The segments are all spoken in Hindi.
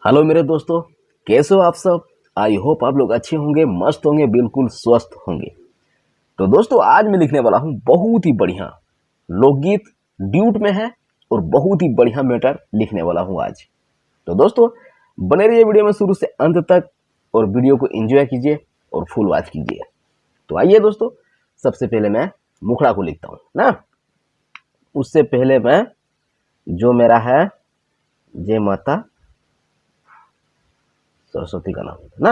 हेलो मेरे दोस्तों, कैसे हो आप सब। आई होप आप लोग अच्छे होंगे, मस्त होंगे, बिल्कुल स्वस्थ होंगे। तो दोस्तों आज मैं लिखने वाला हूँ बहुत ही बढ़िया लोकगीत, ड्यूट में है और बहुत ही बढ़िया मैटर लिखने वाला हूँ आज। तो दोस्तों बने रहिए वीडियो में शुरू से अंत तक और वीडियो को एंजॉय कीजिए और फुल वॉच कीजिए। तो आइए दोस्तों, सबसे पहले मैं मुखड़ा को लिखता हूँ ना। उससे पहले मैं जो मेरा है जय माता सरस्वती का नाम है ना।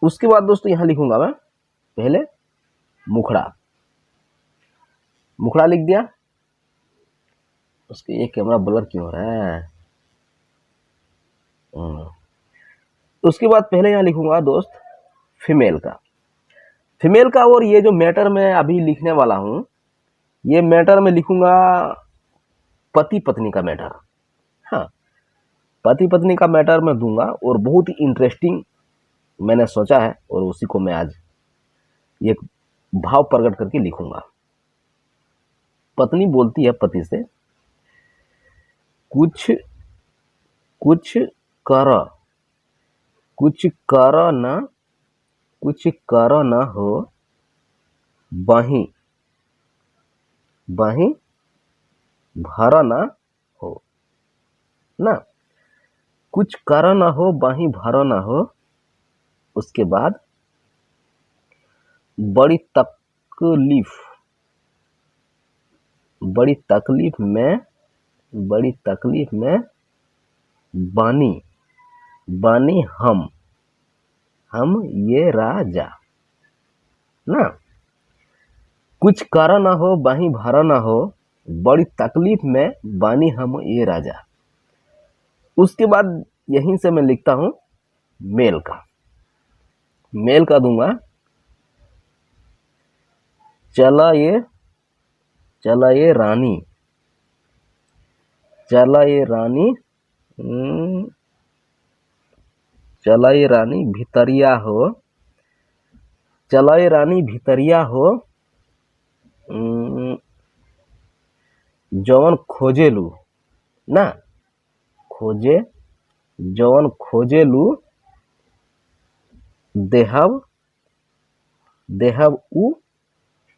उसके बाद दोस्तों यहां लिखूंगा मैं पहले मुखड़ा। मुखड़ा लिख दिया। उसके ये कैमरा ब्लर क्यों हो रहा है। उसके बाद पहले यहां लिखूंगा दोस्त फीमेल का। फीमेल का और ये जो मैटर मैं अभी लिखने वाला हूं, ये मैटर में लिखूंगा पति पत्नी का मैटर। हाँ, पति पत्नी का मैटर मैं दूंगा और बहुत ही इंटरेस्टिंग मैंने सोचा है और उसी को मैं आज ये भाव प्रकट करके लिखूंगा। पत्नी बोलती है पति से, कुछ कुछ कर, कुछ कर न, कुछ कर न हो, बाही बाही भर न हो ना। कुछ कर न हो, बाही भर न हो। उसके बाद बड़ी तकलीफ, बड़ी तकलीफ में, बड़ी तकलीफ में बानी बानी हम ये राजा ना। कुछ कर ना हो, बाही भरा ना हो, बड़ी तकलीफ में बानी हम ये राजा। उसके बाद यहीं से मैं लिखता हूं मेल का। मेल का दूंगा चला ये रानी, चला ये रानी, चला ये रानी भितरिया हो, चला ये रानी भितरिया हो, जवन खोजेलू ना। खोजे जवन खोजेलू देहब देहब उ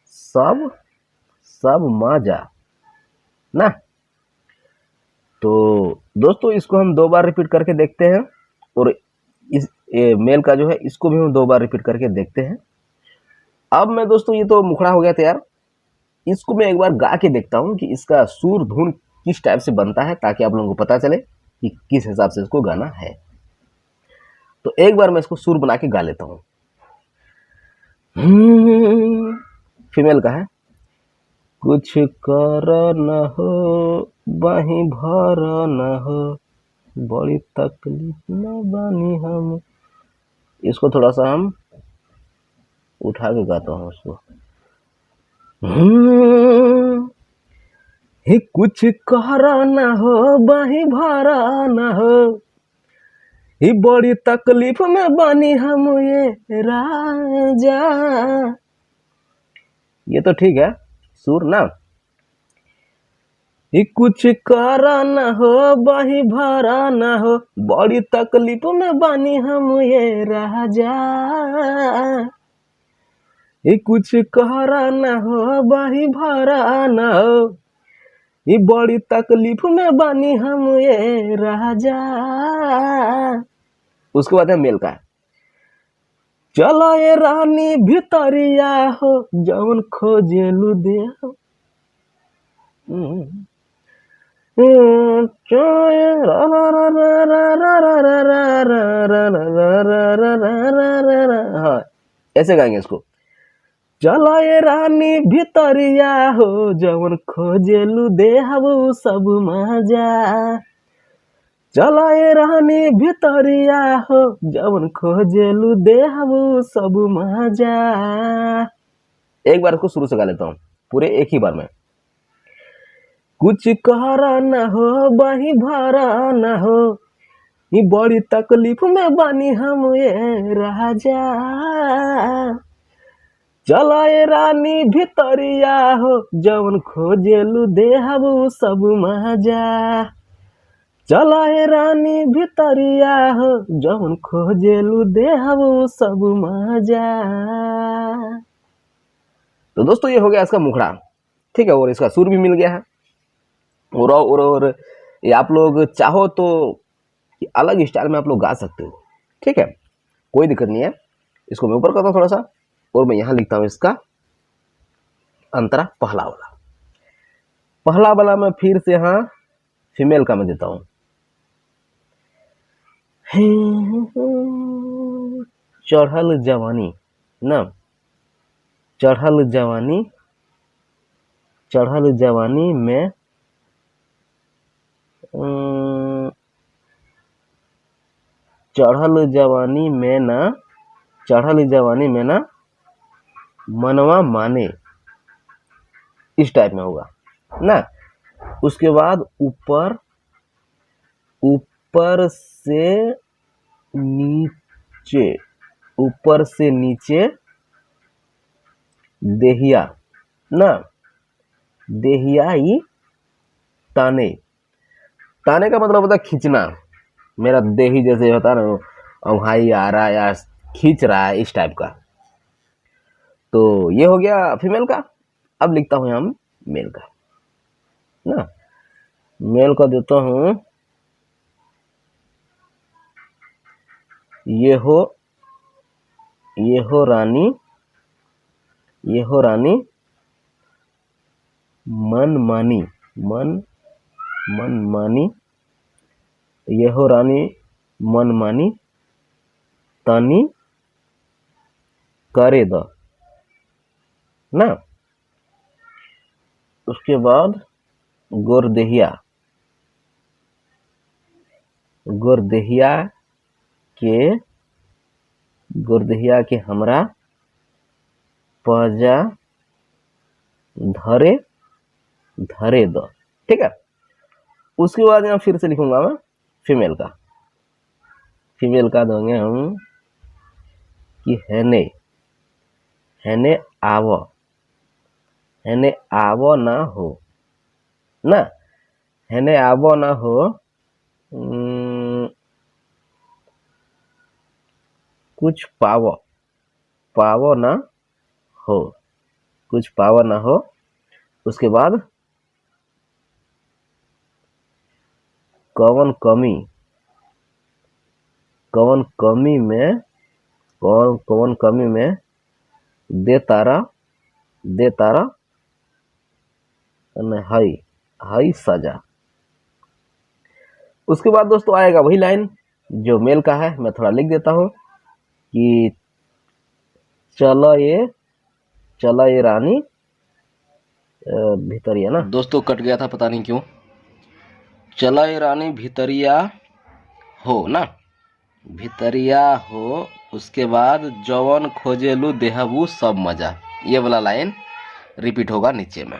सब सब माजा ना। तो दोस्तों इसको हम 2 बार रिपीट करके देखते हैं और इस मेल का जो है इसको भी हम 2 बार रिपीट करके देखते हैं। अब मैं दोस्तों ये तो मुखड़ा हो गया तैयार। इसको मैं एक बार गा के देखता हूँ कि इसका सुर धुन किस टाइप से बनता है, ताकि आप लोगों को पता चले कि किस हिसाब से इसको गाना है। तो एक बार मैं इसको सुर बना के गा लेता हूँ। फीमेल का है। कुछ कर न हो, बाही भर न हो, बड़ी तकलीफ न बानी हम। इसको थोड़ा सा हम उठा के गाता हूँ उसको। ही कुछ कर न हो, बाही भर न हो, ही बड़ी तकलीफ में बानी हम ये राजा। ये तो ठीक है सुर ना। ही कुछ कर न हो, बाही भरा न हो, बड़ी तकलीफ में बानी हम ये राजा। ही कुछ कर न हो, बाही भरा न हो, ही बड़ी तकलीफ में बानी हम ये राजा। उसके बाद है मेल का। चला ये रानी भितरिया हो, जवन खोजेलू दे हो। हाँ, ऐसे गाएंगे इसको। चला ये रानी भितरिया हो, जवन खोजेलू देहबू सब मजा। चला ये रानी भितरिया हो, जवन खोजेलू देहबू सब मजा। एक बार इसको शुरू से गा लेता हूँ पूरे एक ही बार में। कुछ कर न हो, बाही भरा न हो, ये बड़ी तकलीफ में बानी हम ये राजा। चला ये रानी भितरिया हो, जवन खोजेलू देहबू सब मजा। चलाए रानी भितरिया हो जौन खोजेलू देहबू सब मजा। तो दोस्तों ये हो गया इसका मुखड़ा, ठीक है, और इसका सुर भी मिल गया है। और ये आप लोग चाहो तो अलग स्टाइल में आप लोग गा सकते हो, ठीक है, कोई दिक्कत नहीं है। इसको मैं ऊपर करता हूँ थोड़ा सा, और मैं यहाँ लिखता हूँ इसका अंतरा पहला वाला। पहला वाला मैं फिर से यहाँ फीमेल का मैं देता हूँ। चढ़ल जवानी ना, चढ़ल जवानी, चढ़ल जवानी में चढ़ल जवानी में ना, चढ़ल जवानी में ना मनवा माने, इस टाइप में होगा ना। उसके बाद ऊपर, ऊपर से नीचे, ऊपर से नीचे देहिया ना, देहियाई ताने। ताने का मतलब होता है खींचना, मेरा देही जैसे होता है ना, अंगहाई आ रहा है या खींच रहा है, इस टाइप का। तो ये हो गया फीमेल का। अब लिखता हूं हम मेल का ना। मेल का देता हूं ये हो रानी, ये हो रानी मन मानी, मन मानी, ये हो रानी मन मानी तानी करे द ना। उसके बाद गोरदेहिया, गोरदेहिया के, गोरदेहिया के हमरा पजा धरे, धरे द, ठीक है। उसके बाद यहाँ फिर से लिखूंगा मैं फीमेल का। फीमेल का देंगे हम कि हेने, हेने आवो, हेने आवो ना हो ना, हेने आवो ना हो, कुछ पावो, पावो ना हो, कुछ पावो ना हो। उसके बाद कवन कमी, कवन कमी में, कवन कमी में दे तारा, दे तारा हई, हई सजा। उसके बाद दोस्तों आएगा वही लाइन जो मेल का है, मैं थोड़ा लिख देता हूं कि चलो ये रानी भितरिया ना। दोस्तों कट गया था, पता नहीं क्यों। चला ये रानी भितरिया हो ना, भितरिया हो। उसके बाद जवन खोजेलू देहबू सब मजा, ये वाला लाइन रिपीट होगा नीचे में,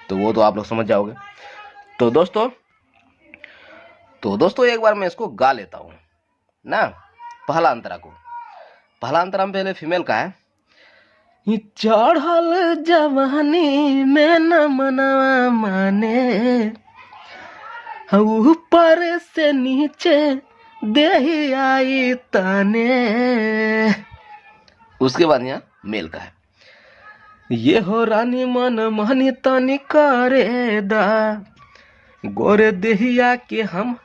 तो वो तो आप लोग समझ जाओगे। तो दोस्तों एक बार मैं इसको गा लेता हूं ना, पहला अंतरा को। पहला अंतरा में पहले फीमेल का है। चढ़ल जवानी में न मनवा माने, ऊपर से नीचे देही आई ताने। उसके बाद यहाँ मेल का है। ये हो रानी मन मानी तानी करे दा, गोरे देहिया के हम,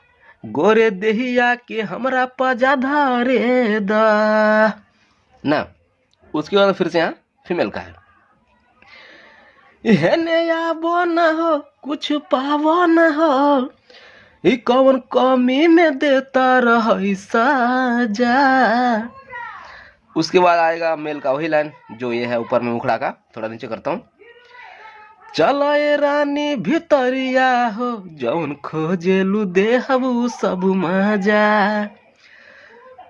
गोरे देहिया के हमरा पजा धारे दा ना। उसके बाद फिर से यहाँ फीमेल का है। हेने आबो न हो, कुछ पावो न हो, ई कौन कमी में देता रही साजा। उसके बाद आएगा मेल का वही लाइन जो ये है ऊपर में मुखड़ा का, थोड़ा नीचे करता हूं। चलो ये रानी भितरिया हो जौन खोजेलू देहबू सब मजा,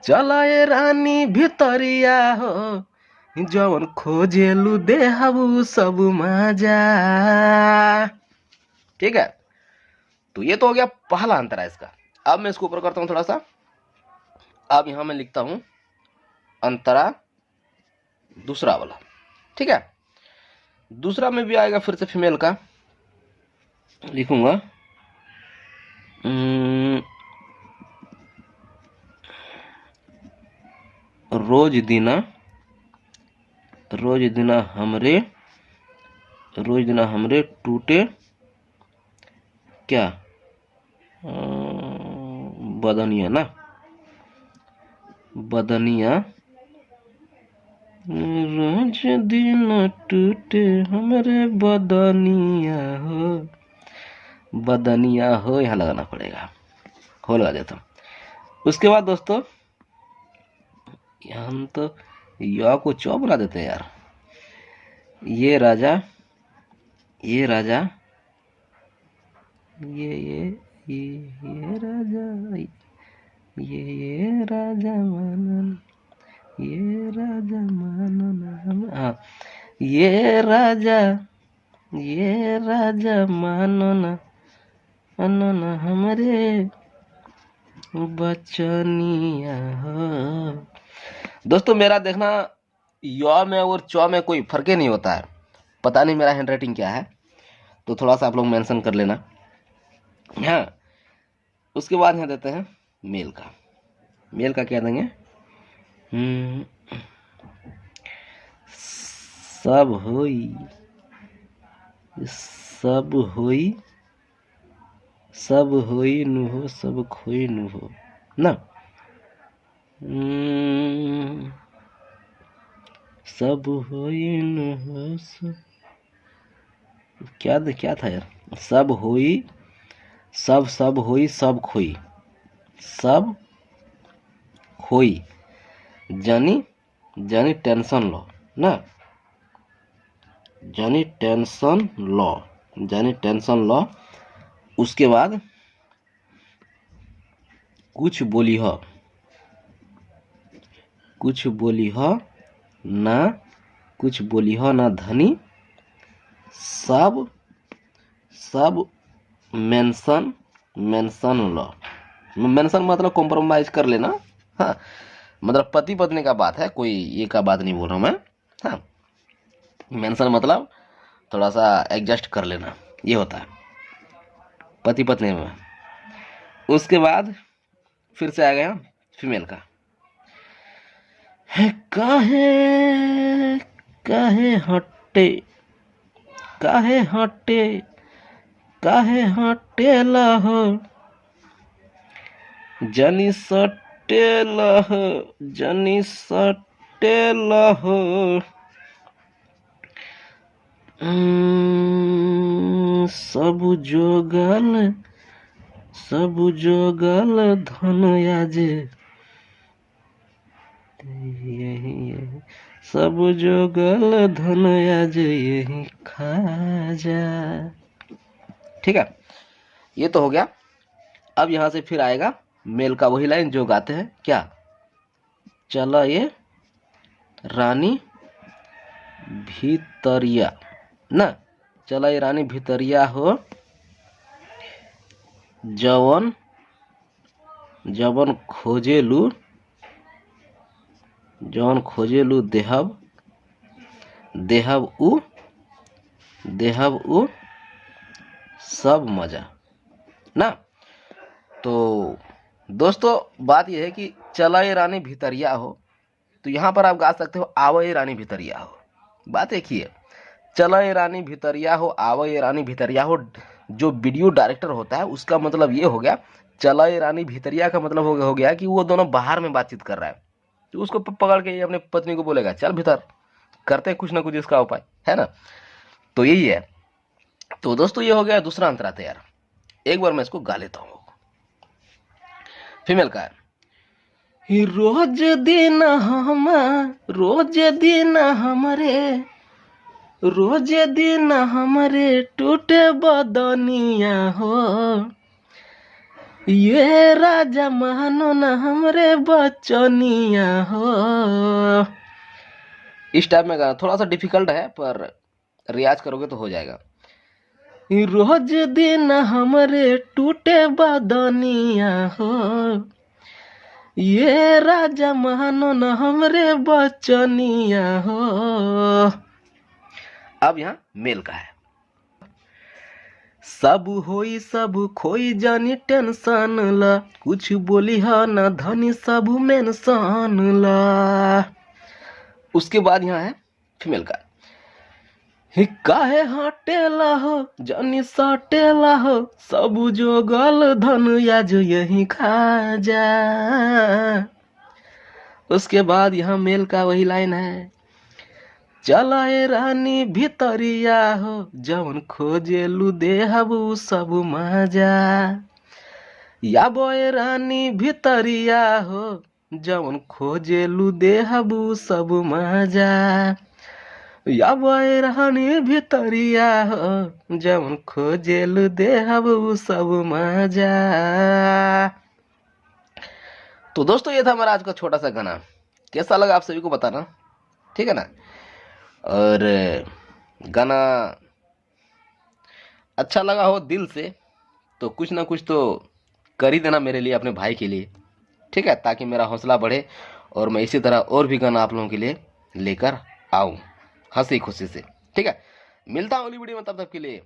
चलो ये रानी भितरिया हो जौन खोजेलू देहबू सब मजा, ठीक है। तो ये तो हो गया पहला अंतर है इसका। अब मैं इसको ऊपर करता हूं थोड़ा सा। अब यहां मैं लिखता हूं अंतरा दूसरा वाला, ठीक है। दूसरा में भी आएगा फिर से फीमेल का, लिखूंगा रोज दिना हमरे टूटे क्या बदनिया ना, बदनिया रोज दिन टूटे हमरे बदनिया हो, यहाँ लगाना पड़ेगा, हो लगा देता हूँ। उसके बाद दोस्तों हम तो या को चौ बना देते हैं यार। ये राजा ये राजा ये राजा मानन, ये राजा मानन, हाँ ये राजा मानन हमरे बचनिया हो। दोस्तों मेरा देखना या में और चौ में कोई फर्क ही नहीं होता है, पता नहीं मेरा हैंडराइटिंग क्या है, तो थोड़ा सा आप लोग मेंशन कर लेना। हाँ उसके बाद यहाँ देते हैं मेल का क्या देंगे, सब होई नु हो, सब खोई नु हो ना, सब होई नु हो, क्या था यार, सब होई सब खोई जानी टेंशन लो ना, जानी टेंशन लो। उसके बाद कुछ बोली हो ना धनी, सब मेंशन लो। मेंशन मतलब कॉम्प्रोमाइज कर लेना, हाँ मतलब पति पत्नी का बात है, कोई ये का बात नहीं बोल रहा हूँ मैं, हाँ मेंशन मतलब थोड़ा सा एडजस्ट कर लेना, ये होता है पति पत्नी में। उसके बाद फिर से आ गया फीमेल का, काहे हटे लहो, जनी सटे लहो, सब जोगल धन याजे, यही सब जोगल धन याजे यही खा जा। ठीक है, ये तो हो गया। अब यहां से फिर आएगा मेल का वही लाइन जो गाते हैं क्या, चला ये रानी भीतरिया ना, चला ये रानी भीतरिया हो, जवन खोजेलू देहब उ सब मजा ना। तो दोस्तों बात यह है कि चला ये रानी भीतरिया हो, तो यहां पर आप गा सकते हो आवो ये रानी भीतरिया हो। बात एक ही है, चला ये रानी भीतरिया हो, आवो ये रानी भीतरिया हो। जो वीडियो डायरेक्टर होता है उसका मतलब ये हो गया, चला ये रानी भीतरिया का मतलब हो गया कि वो दोनों बाहर में बातचीत कर रहा है, तो उसको पकड़ के अपने पत्नी को बोलेगा चल भीतर, करते कुछ ना कुछ इसका उपाय है ना। तो यही है। तो दोस्तों ये हो गया दूसरा अंतरा तैयार। एक बार मैं इसको गा लेता हूँ। फीमेल का है, रोज दिन हमरे टूटे बदनिया हो, ये राजा मानो ना हमरे बचनिया हो। इस टाइप में गाना थोड़ा सा डिफिकल्ट है, पर रियाज करोगे तो हो जाएगा। रोज दिन हमरे टूटे बदनिया हो, ये राजा मानो ना हमरे बचनिया हो। अब यहां मेल का है, सब होई सब खोई जानी टेंशन ला, कुछ बोली हा ना धनी सब मेंशन ला। उसके बाद यहाँ है फीमेल का, काहे हटेला हो जानी सटेला हो, सब जो गल धन या जो यही खा जा। उसके बाद यहाँ मेल का वही लाइन है, चलाए रानी भितरिया हो, जवन खोजे लू देहबू सब मजा। या बोए रानी भितरिया हो, जवन खोजे लू देहबू सब मजा। या बोए रानी भितरिया हो, जवन खोजे लू देहबू सब मजा। तो दोस्तों ये था हमारा आज का छोटा सा गाना, कैसा लगा आप सभी को बताना, ठीक है ना। और गाना अच्छा लगा हो दिल से तो कुछ ना कुछ तो कर ही देना मेरे लिए, अपने भाई के लिए, ठीक है, ताकि मेरा हौसला बढ़े और मैं इसी तरह और भी गाना आप लोगों के लिए लेकर आऊं हंसी खुशी से, ठीक है। मिलता हूं अगली वीडियो में, तब तक के लिए